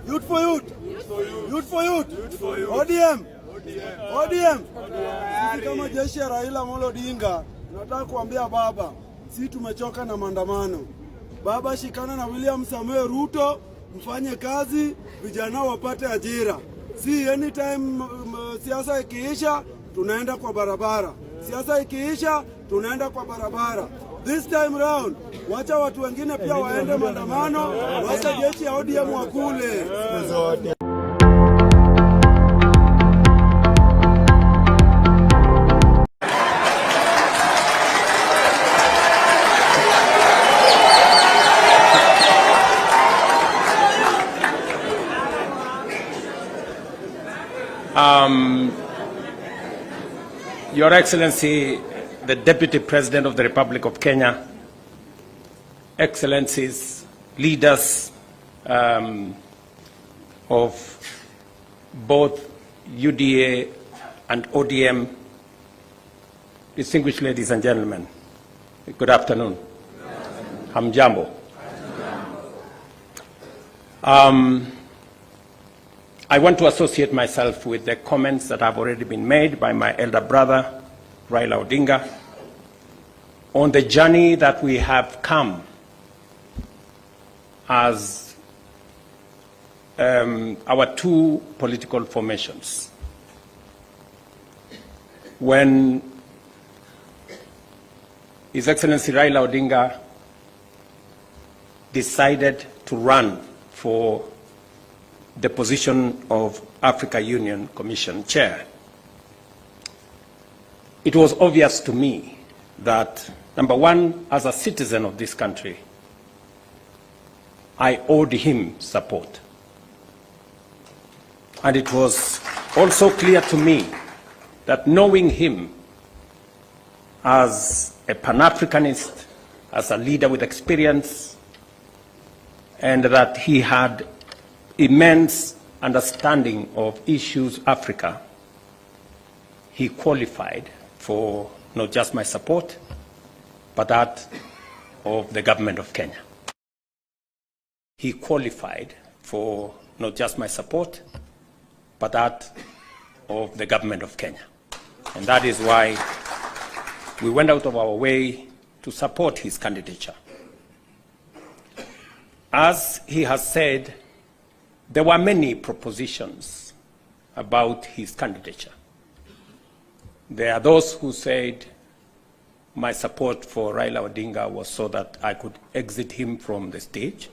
Youth for youth. Youth for youth. ODM. ODM. Sisi kama jeshi ya Raila Amolo Odinga tunataka kuambia baba, sisi tumechoka na maandamano. Baba, shikana na William Samuel Ruto, mfanye kazi, vijana wapate ajira. Si anytime siasa ikiisha tunaenda kwa barabara. Siasa ikiisha tunaenda kwa barabara. This time round, wacha watu wengine pia waende maandamano, wacha jeshi ya ODM wakule. Your Excellency, the Deputy President of the Republic of Kenya, Excellencies, leaders of both UDA and ODM, distinguished ladies and gentlemen, good afternoon. Hamjambo. I want to associate myself with the comments that have already been made by my elder brother, Raila Odinga, on the journey that we have come as our two political formations. When His Excellency Raila Odinga decided to run for the position of Africa Union Commission Chair, it was obvious to me that, number one, as a citizen of this country, I owed him support. And it was also clear to me that knowing him as a Pan-Africanist, as a leader with experience, and that he had immense understanding of issues Africa, he qualified for not just my support, but that of the government of Kenya. He qualified for not just my support, but that of the government of Kenya. And that is why we went out of our way to support his candidature. As he has said, there were many propositions about his candidature. There are those who said my support for Raila Odinga was so that I could exit him from the stage.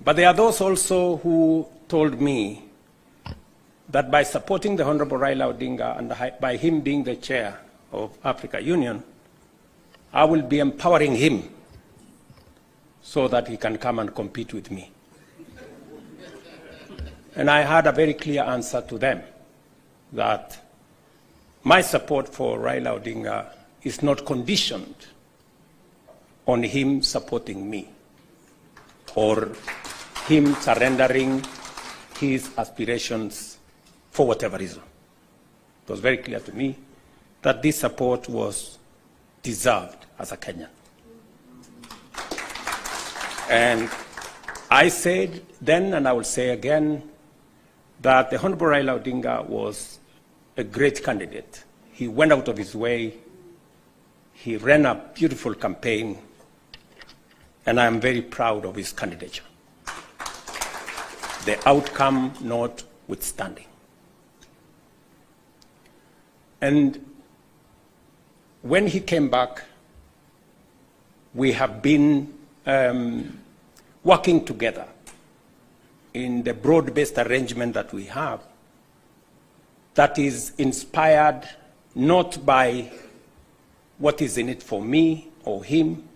But there are those also who told me that by supporting the Honorable Raila Odinga and by him being the chair of Africa Union, I will be empowering him so that he can come and compete with me. And I had a very clear answer to them, that my support for Raila Odinga is not conditioned on him supporting me or him surrendering his aspirations for whatever reason. It was very clear to me that this support was deserved as a Kenyan. And I said then, and I will say again, that the Honorable Raila Odinga was a great candidate. He went out of his way. He ran a beautiful campaign, and I am very proud of his candidature. The outcome notwithstanding. And when he came back, we have been working together in the broad-based arrangement that we have, that is inspired not by what is in it for me or him,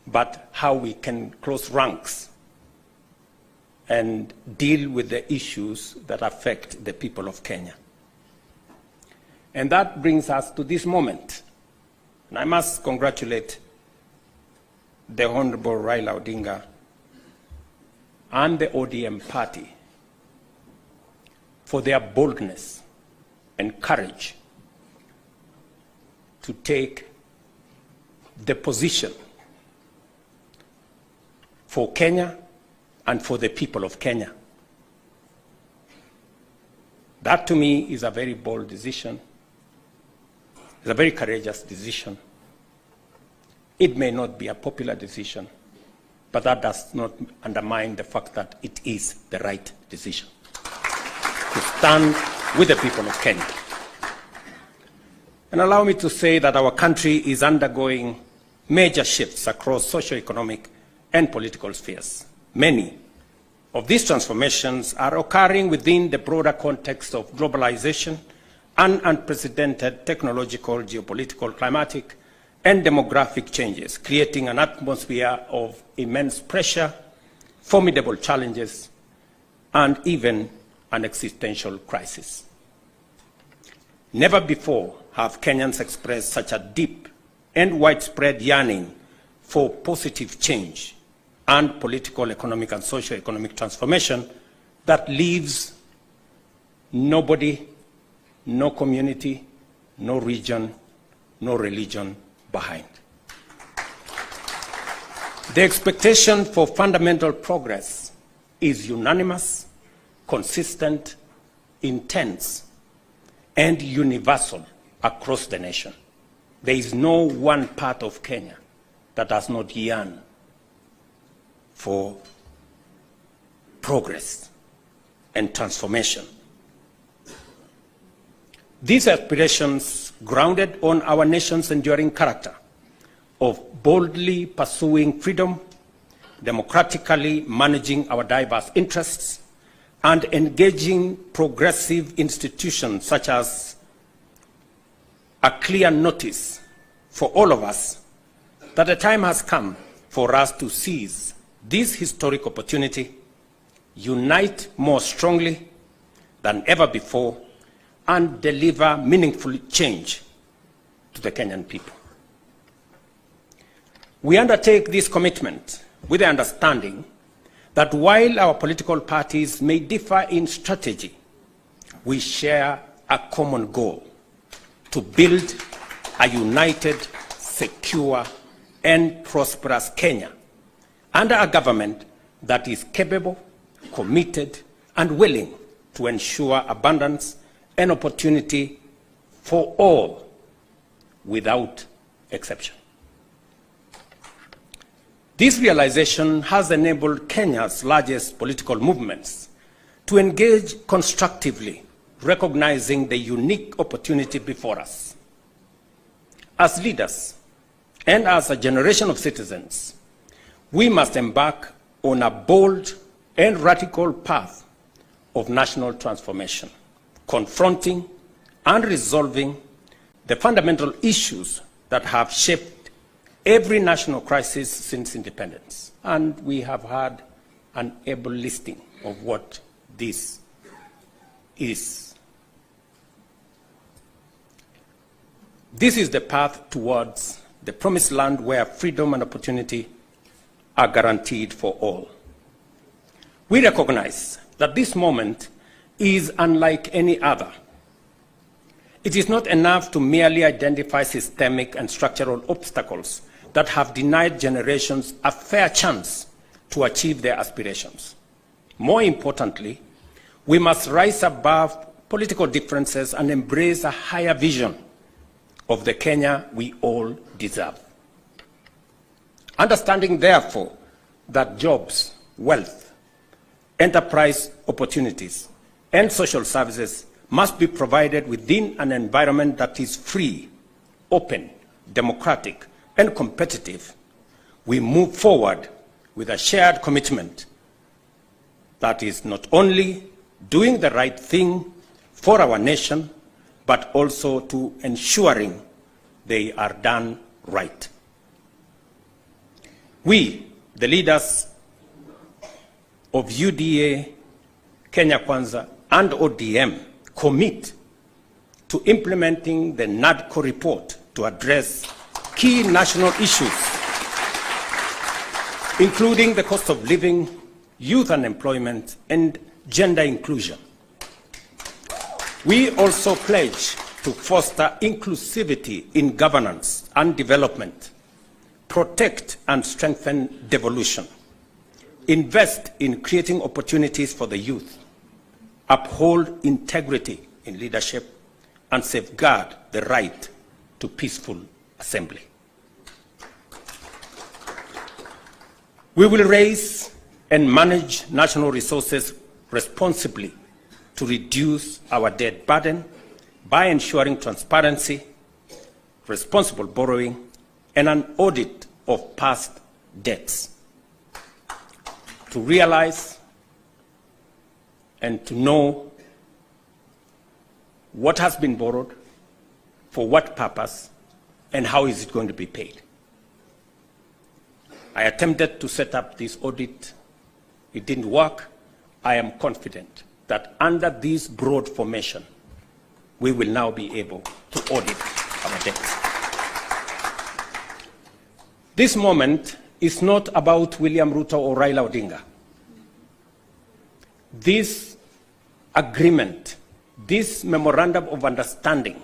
but how we can close ranks and deal with the issues that affect the people of Kenya. And that brings us to this moment. And I must congratulate the Honorable Raila Odinga and the ODM party for their boldness and courage to take the position for Kenya and for the people of Kenya. That to me is a very bold decision. It's a very courageous decision. It may not be a popular decision, but that does not undermine the fact that it is the right decision to stand with the people of Kenya. And allow me to say that our country is undergoing major shifts across socio-economic and political spheres. Many of these transformations are occurring within the broader context of globalization and unprecedented technological, geopolitical, climatic, and demographic changes, creating an atmosphere of immense pressure, formidable challenges, and even an existential crisis. Never before have Kenyans expressed such a deep and widespread yearning for positive change and political, economic, and socio-economic transformation that leaves nobody, no community, no region, no religion behind. The expectation for fundamental progress is unanimous, consistent, intense, and universal across the nation. There is no one part of Kenya that does not yearn for progress and transformation. These aspirations, grounded on our nation's enduring character of boldly pursuing freedom, democratically managing our diverse interests, and engaging progressive institutions such as a clear notice for all of us that the time has come for us to seize this historic opportunity, unite more strongly than ever before, and deliver meaningful change to the Kenyan people. We undertake this commitment with the understanding that while our political parties may differ in strategy, we share a common goal: to build a united, secure, and prosperous Kenya under a government that is capable, committed, and willing to ensure abundance and opportunity for all without exception. This realization has enabled Kenya's largest political movements to engage constructively, recognizing the unique opportunity before us. As leaders and as a generation of citizens, we must embark on a bold and radical path of national transformation, confronting and resolving the fundamental issues that have shaped every national crisis since independence. And we have had an able listing of what this is. This is the path towards the promised land where freedom and opportunity are guaranteed for all. We recognize that this moment is unlike any other. It is not enough to merely identify systemic and structural obstacles that have denied generations a fair chance to achieve their aspirations. More importantly, we must rise above political differences and embrace a higher vision of the Kenya we all deserve. Understanding, therefore, that jobs, wealth, enterprise opportunities, and social services must be provided within an environment that is free, open, democratic, and competitive, we move forward with a shared commitment that is not only doing the right thing for our nation, but also to ensuring they are done right. We, the leaders of UDA, Kenya Kwanza, and ODM, commit to implementing the NADCO report to address key national issues, including the cost of living, youth unemployment, and gender inclusion. We also pledge to foster inclusivity in governance and development, protect and strengthen devolution, invest in creating opportunities for the youth, uphold integrity in leadership, and safeguard the right to peaceful assembly. We will raise and manage national resources responsibly to reduce our debt burden by ensuring transparency, responsible borrowing, and an audit of past debts. To realize and to know what has been borrowed, for what purpose, and how is it going to be paid. I attempted to set up this audit. It didn't work. I am confident that under this broad formation, we will now be able to audit our debts. This moment is not about William Ruto or Raila Odinga. This agreement, this memorandum of understanding,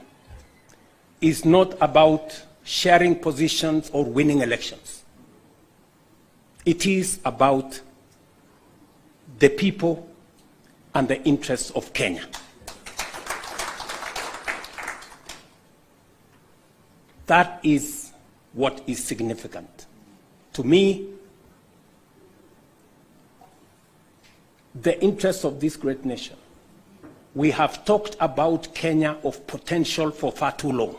is not about sharing positions or winning elections. It is about the people and the interests of Kenya. That is what is significant. To me, the interests of this great nation. We have talked about Kenya of potential for far too long.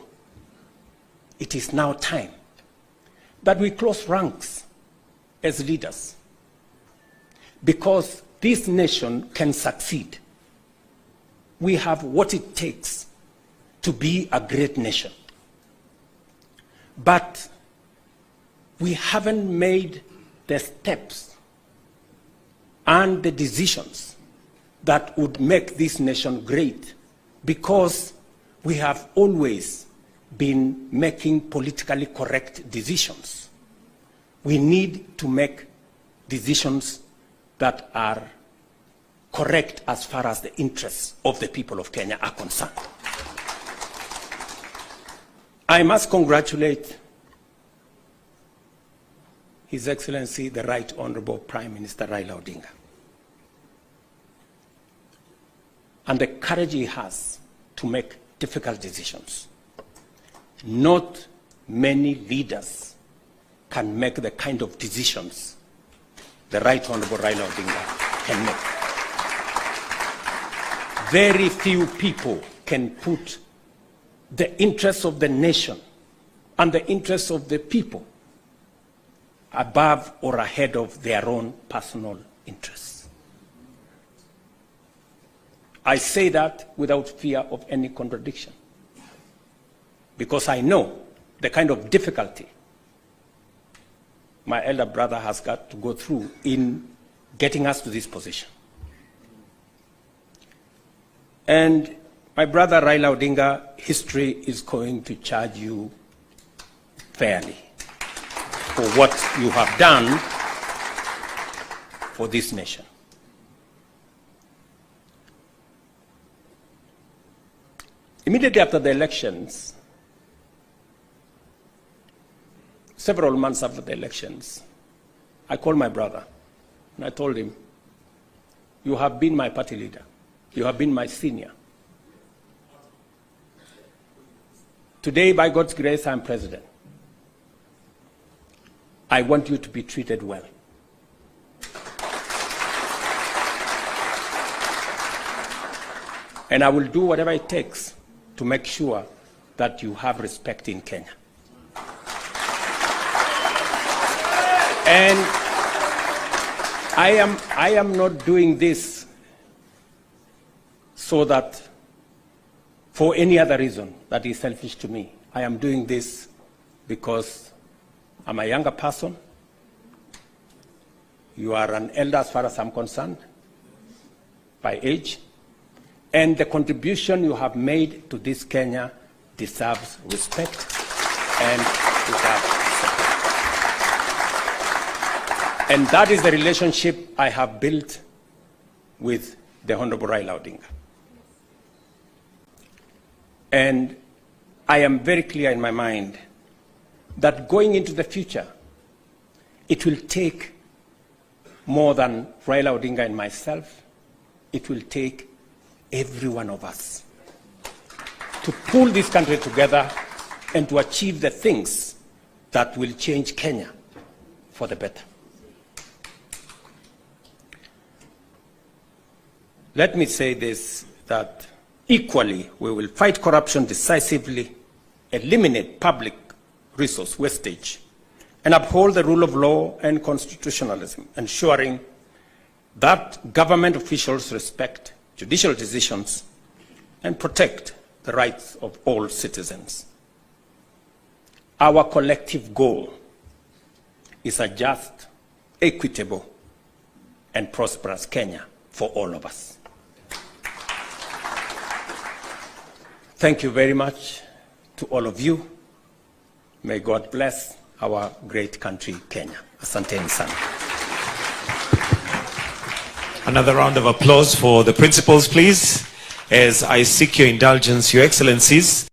It is now time that we close ranks as leaders, because this nation can succeed. We have what it takes to be a great nation. But we haven't made the steps and the decisions that would make this nation great, because we have always been making politically correct decisions. We need to make decisions that are correct as far as the interests of the people of Kenya are concerned. I must congratulate His Excellency, the Right Honorable Prime Minister Raila Odinga, and the courage he has to make difficult decisions. Not many leaders can make the kind of decisions the Right Honorable Raila Odinga can make. Very few people can put the interests of the nation and the interests of the people above or ahead of their own personal interests. I say that without fear of any contradiction, because I know the kind of difficulty my elder brother has got to go through in getting us to this position. And my brother Raila Odinga, history is going to charge you fairly for what you have done for this nation. Immediately after the elections, several months after the elections, I called my brother and I told him, you have been my party leader. You have been my senior. Today, by God's grace, I'm president. I want you to be treated well. And I will do whatever it takes to make sure that you have respect in Kenya. And I am not doing this so that for any other reason that is selfish to me. I am doing this because I'm a younger person. You are an elder as far as I'm concerned, by age. And the contribution you have made to this Kenya deserves respect and deserves support. And that is the relationship I have built with the Honorable Raila Odinga. And I am very clear in my mind that going into the future, it will take more than Raila Odinga and myself. It will take every one of us to pull this country together and to achieve the things that will change Kenya for the better. Let me say this, that equally we will fight corruption decisively, eliminate public resource wastage, and uphold the rule of law and constitutionalism, ensuring that government officials respect judicial decisions and protect the rights of all citizens. Our collective goal is a just, equitable, and prosperous Kenya for all of us. Thank you very much to all of you. May God bless our great country, Kenya. Asanteni sana. Another round of applause for the principals, please, as I seek your indulgence, Your Excellencies.